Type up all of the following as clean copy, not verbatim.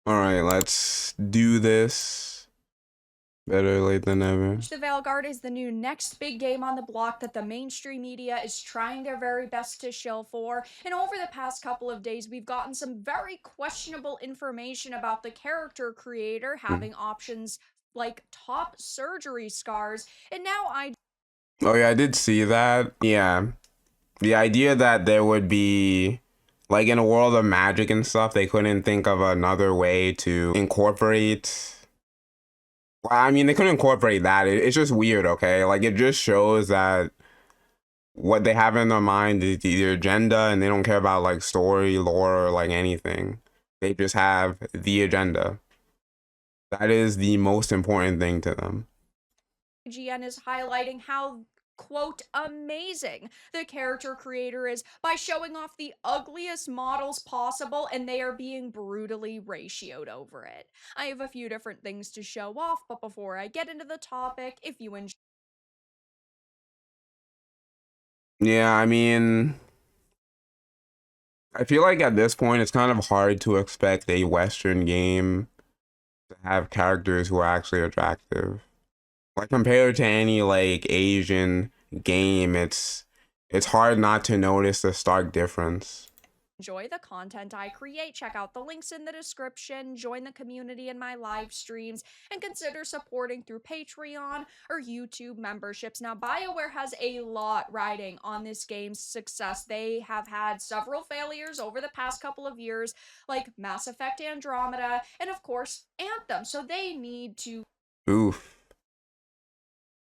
All right, let's do this. Better late than never. The Veilguard is the new next big game on the block that the mainstream media is trying their very best to shill for. And over the past couple of days, we've gotten some very questionable information about the character creator Hmm. having options like top surgery scars. And now Oh yeah, I did see that. Yeah, the idea that there would be, like, in a world of magic and stuff, they couldn't think of another way to incorporate. Well, I mean, they couldn't incorporate that. It's just weird, okay? Like, it just shows that what they have in their mind is their agenda, and they don't care about like story, lore, or like anything. They just have the agenda. That is the most important thing to them. IGN is highlighting how quote amazing the character creator is by showing off the ugliest models possible, and they are being brutally ratioed over it. I have a few different things to show off, but before I get into the topic, if you enjoy Yeah, I mean, I feel like at this point it's kind of hard to expect a Western game to have characters who are actually attractive. Like compared to any like Asian game, it's hard not to notice the stark difference. the content I create, check out the links in the description, join the community in my live streams, and consider supporting through Patreon or YouTube memberships. Now, BioWare has a lot riding on this game's success. They have had several failures over the past couple of years, like Mass Effect Andromeda, and of course, Anthem. So they need to Oof.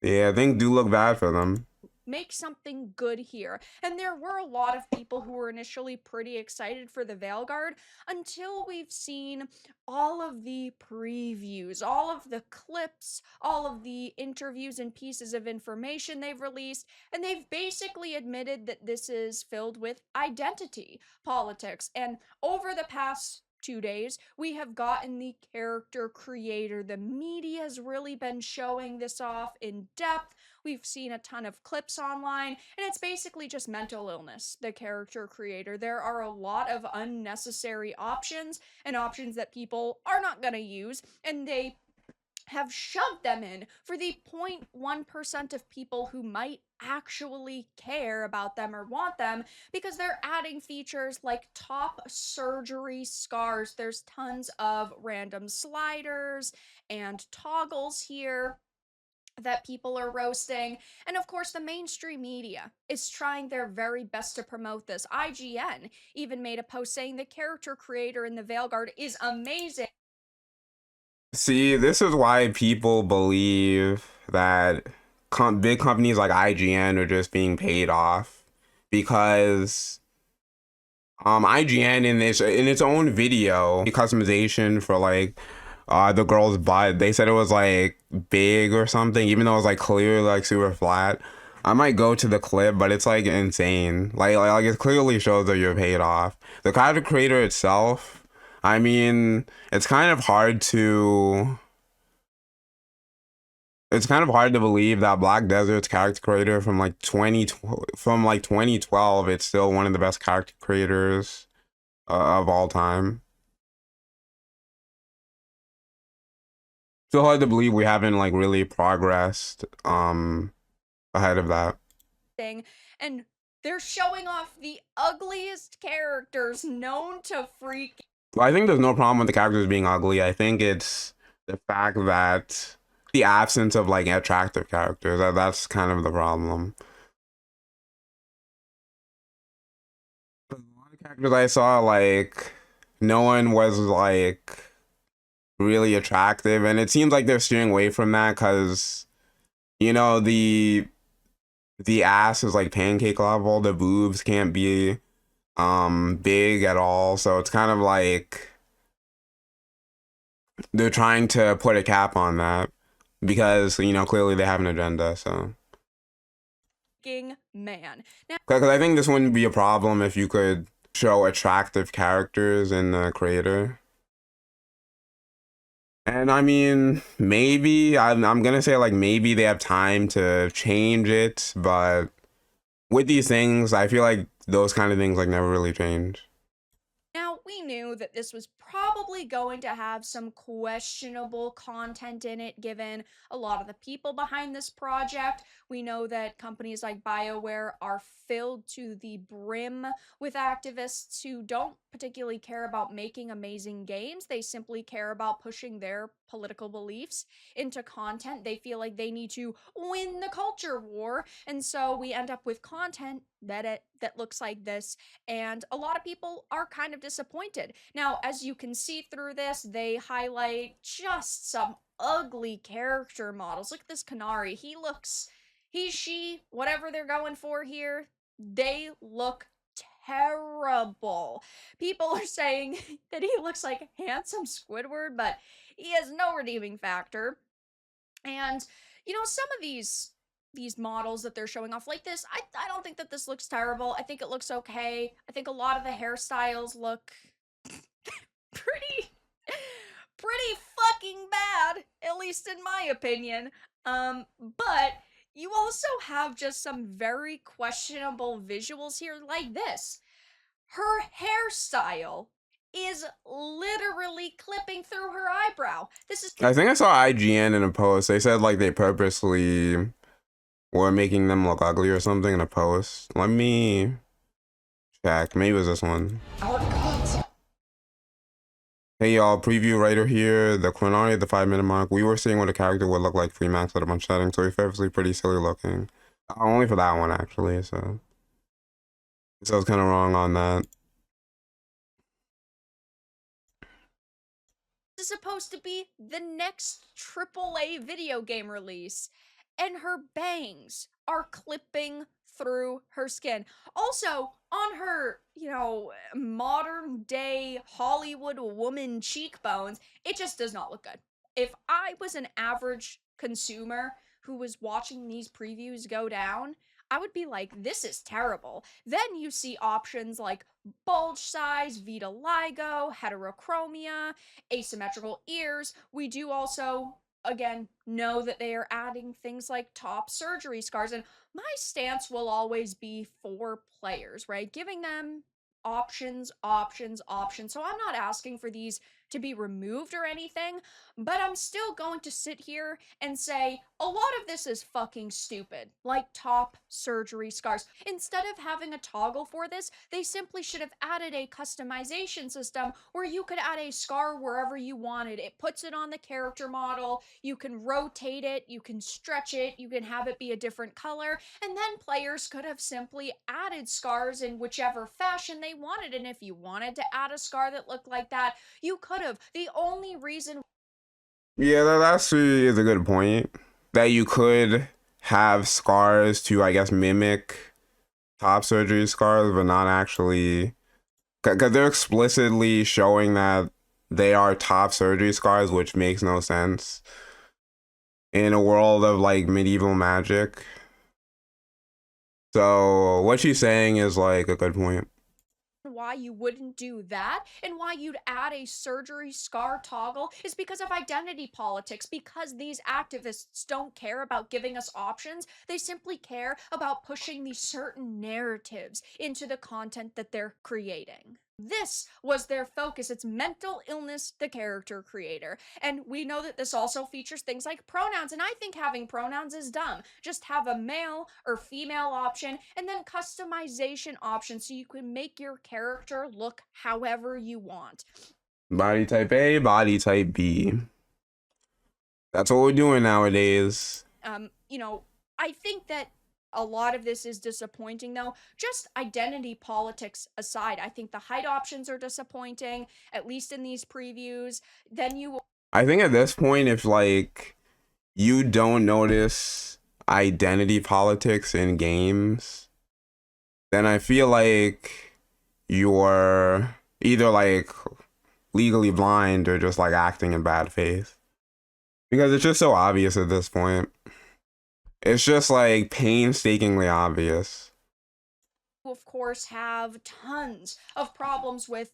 Yeah, things do look bad for them. make something good here. And there were a lot of people who were initially pretty excited for the Veilguard until we've seen all of the previews, all of the clips, all of the interviews and pieces of information they've released, and they've basically admitted that this is filled with identity politics. And over the past 2 days, we have gotten the character creator. The media has really been showing this off in depth. We've seen a ton of clips online, and it's basically just mental illness, the character creator. There are a lot of unnecessary options and options that people are not going to use, and they have shoved them in for the 0.1% of people who might actually care about them or want them, because they're adding features like top surgery scars. There's tons of random sliders and toggles here that people are roasting. And of course, the mainstream media is trying their very best to promote this. IGN even made a post saying the character creator in the Veilguard is amazing. See, this is why people believe that big companies like IGN are just being paid off because IGN in its own video customization for like the girl's butt, they said it was like big or something, even though it was like clearly like super flat. I might go to the clip, but it's like insane. Like it clearly shows that you're paid off. The content creator itself, I mean, it's kind of hard to believe that Black Desert's character creator from like 2012, it's still one of the best character creators of all time. Still hard to believe we haven't like really progressed ahead of that. And they're showing off the ugliest characters known to freak. Well, I think there's no problem with the characters being ugly. I think it's the fact that the absence of like attractive characters, that's kind of the problem. A lot of characters I saw, like, no one was like really attractive, and it seems like they're steering away from that because the ass is like pancake level, the boobs can't be big at all, so it's kind of like they're trying to put a cap on that because clearly they have an agenda. So Man. Now, because I think this wouldn't be a problem if you could show attractive characters in the creator. And I mean, maybe I'm gonna say like maybe they have time to change it, but with these things, I feel like those kind of things like never really change. Now, we knew that this was probably going to have some questionable content in it, given a lot of the people behind this project. We know that companies like BioWare are filled to the brim with activists who don't particularly care about making amazing games. They simply care about pushing their political beliefs into content. They feel like they need to win the culture war, and so we end up with content that looks like this, and a lot of people are kind of disappointed. Now, as you can see through this, they highlight just some ugly character models. Look at this Canary. She, whatever they're going for here, they look terrible. People are saying that he looks like handsome Squidward, but he has no redeeming factor. And some of these models that they're showing off like this, I don't think that this looks terrible. I think it looks okay. I think a lot of the hairstyles look pretty pretty fucking bad, at least in my opinion. But you also have just some very questionable visuals here, like this. Her hairstyle is literally clipping through her eyebrow. This is I think I saw IGN in a post. They said like they purposely were making them look ugly or something in a post. Let me check. Maybe it was this one. our content. Hey y'all, preview writer here. The Quinari at the 5-minute mark. We were seeing what a character would look like pre-max at a bunch setting, so it's obviously pretty silly looking. Only for that one actually, so I was kind of wrong on that. Is supposed to be the next AAA video game release, and her bangs are clipping through her skin. Also, on her, modern day Hollywood woman cheekbones, it just does not look good. If I was an average consumer who was watching these previews go down, I would be like, this is terrible. Then you see options like bulge size, vitiligo, heterochromia, asymmetrical ears. We do also, again, know that they are adding things like top surgery scars. And my stance will always be for players, right? Giving them options, options, options. So I'm not asking for these to be removed or anything, but I'm still going to sit here and say a lot of this is fucking stupid, like top surgery scars. Instead of having a toggle for this, they simply should have added a customization system where you could add a scar wherever you wanted. It puts it on the character model, you can rotate it, you can stretch it, you can have it be a different color, and then players could have simply added scars in whichever fashion they wanted. And if you wanted to add a scar that looked like that, you could have. The only reason. Yeah, that actually is a good point. That you could have scars to, I guess, mimic top surgery scars, but not actually. Because they're explicitly showing that they are top surgery scars, which makes no sense in a world of like medieval magic. So what she's saying is like a good point. Why you wouldn't do that and why you'd add a surgery scar toggle is because of identity politics, because these activists don't care about giving us options. They simply care about pushing these certain narratives into the content that they're creating. This was their focus. It's mental illness, the character creator. And we know that this also features things like pronouns, and I think having pronouns is dumb. Just have a male or female option and then customization options so you can make your character look however you want. Body type A, body type B. That's what we're doing nowadays. I think that a lot of this is disappointing, though. Just identity politics aside, I think the height options are disappointing, at least in these previews. I think at this point, if like you don't notice identity politics in games, then I feel like you're either like legally blind or just like acting in bad faith. Because it's just so obvious at this point. It's just like painstakingly obvious. Of course, have tons of problems with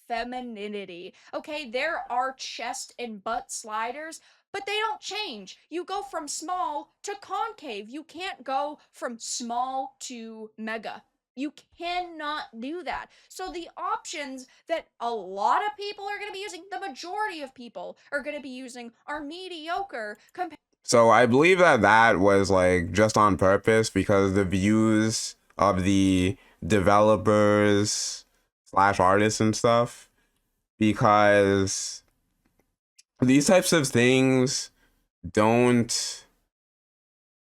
femininity. Okay, there are chest and butt sliders, but they don't change. You go from small to concave. You can't go from small to mega. You cannot do that. So the options that a lot of people are going to be using, the majority of people are going to be using, are mediocre compared. So I believe that that was like just on purpose because the views of the developers slash artists and stuff, because these types of things don't,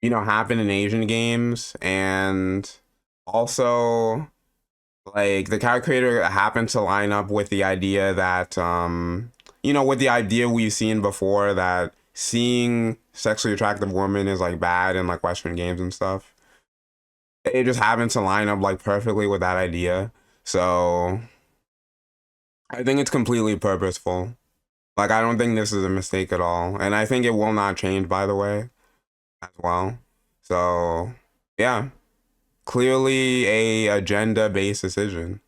happen in Asian games. And also, like, the character creator happened to line up with the idea that, with the idea we've seen before that seeing sexually attractive women is like bad in like Western games and stuff. It just happened to line up like perfectly with that idea. So I think it's completely purposeful. Like, I don't think this is a mistake at all. And I think it will not change, by the way, as well. So, yeah, clearly a agenda-based decision.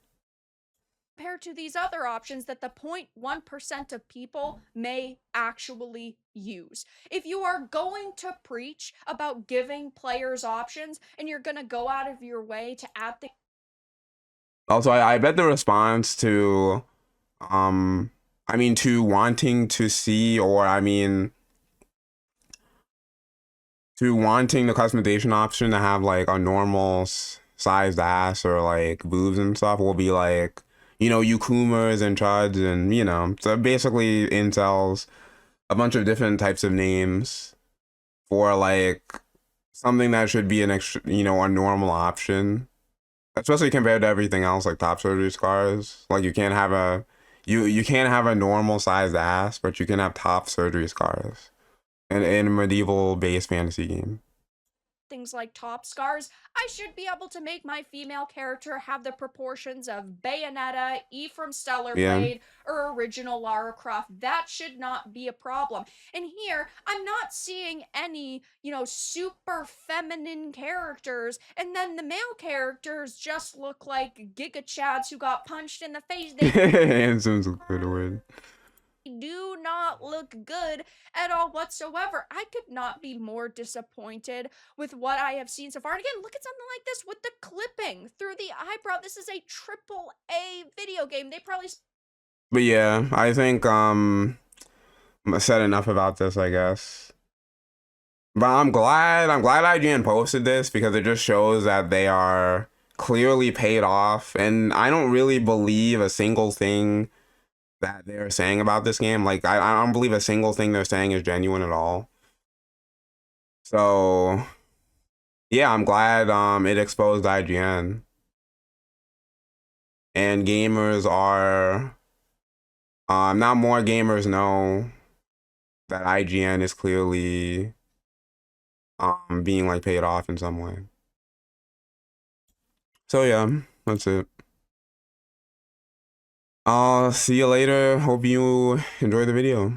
Compared to these other options that the 0.1% of people may actually use. If you are going to preach about giving players options and you're going to go out of your way to add things. Also, I bet the response to, to wanting to see, or to wanting the customization option to have like a normal sized ass or like boobs and stuff will be like, you Kumers and Chuds and, so basically incels, a bunch of different types of names for like something that should be an extra, a normal option, especially compared to everything else like top surgery scars. Like you can't have a normal sized ass, but you can have top surgery scars in a medieval based fantasy game. Things like top scars, I should be able to make my female character have the proportions of Bayonetta, Ephraim Yeah. Stellarblade, or original Lara Croft. That should not be a problem. And here, I'm not seeing any, super feminine characters, and then the male characters just look like Giga Chads who got punched in the face. They Handsome's a good word. do not look good at all whatsoever. I could not be more disappointed with what I have seen so far. And again, look at something like this with the clipping through the eyebrow. This is a triple A video game. They probably. But yeah, I think I said enough about this, I guess. But I'm glad IGN posted this because it just shows that they are clearly paid off, and I don't really believe a single thing that they're saying about this game. Like, I don't believe a single thing they're saying is genuine at all. So yeah, I'm glad it exposed IGN. And gamers are now more gamers know that IGN is clearly being like paid off in some way. So yeah, that's it. I'll see you later. Hope you enjoy the video.